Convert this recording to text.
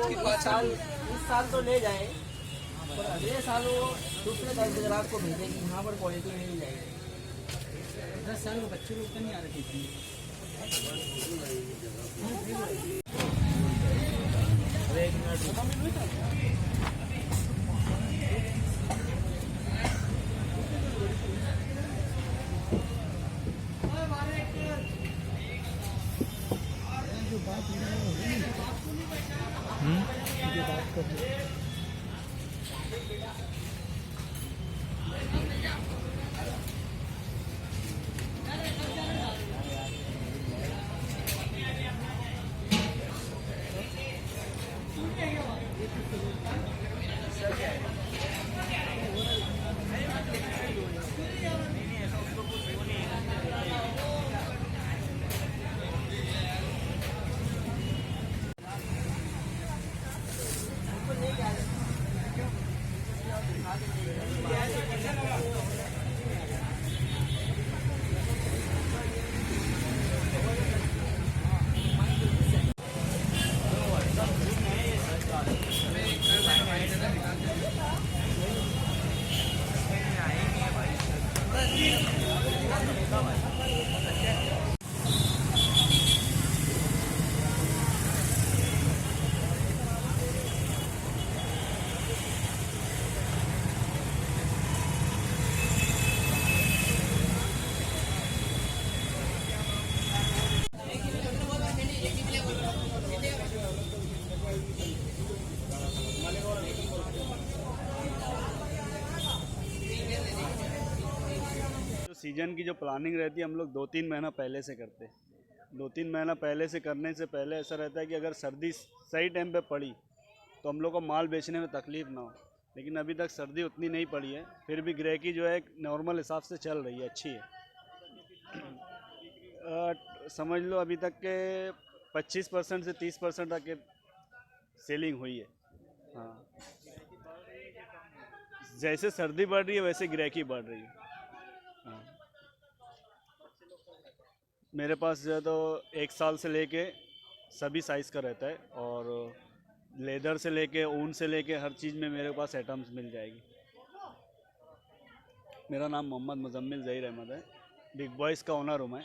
इस साल तो ले जाए, पर अगले साल वो दूसरे ग्राहक को भेजेंगे, यहाँ पर क्वालिटी मिल जाएगी। 10 साल के बच्चे लोग तो नहीं आ रहे थे। सीजन की जो प्लानिंग रहती है हम लोग 2-3 महीना पहले से करते हैं। 2-3 महीना पहले से करने से पहले ऐसा रहता है कि अगर सर्दी सही टाइम पे पड़ी तो हम लोग को माल बेचने में तकलीफ़ ना हो। लेकिन अभी तक सर्दी उतनी नहीं पड़ी है, फिर भी ग्राहकी जो है नॉर्मल हिसाब से चल रही है, अच्छी है। समझ लो अभी तक के 25% से 30% तक के सेलिंग हुई है। हाँ, जैसे सर्दी बढ़ रही है वैसे ग्राहकी बढ़ रही है। हाँ, मेरे पास जो है तो 1 साल से लेके सभी साइज़ का रहता है, और लेदर से लेके ऊन से लेके हर चीज़ में मेरे पास आइटम्स मिल जाएगी। मेरा नाम मोहम्मद मुज़म्मिल ज़हीर अहमद है, बिग बॉयज़ का ओनर हूँ मैं।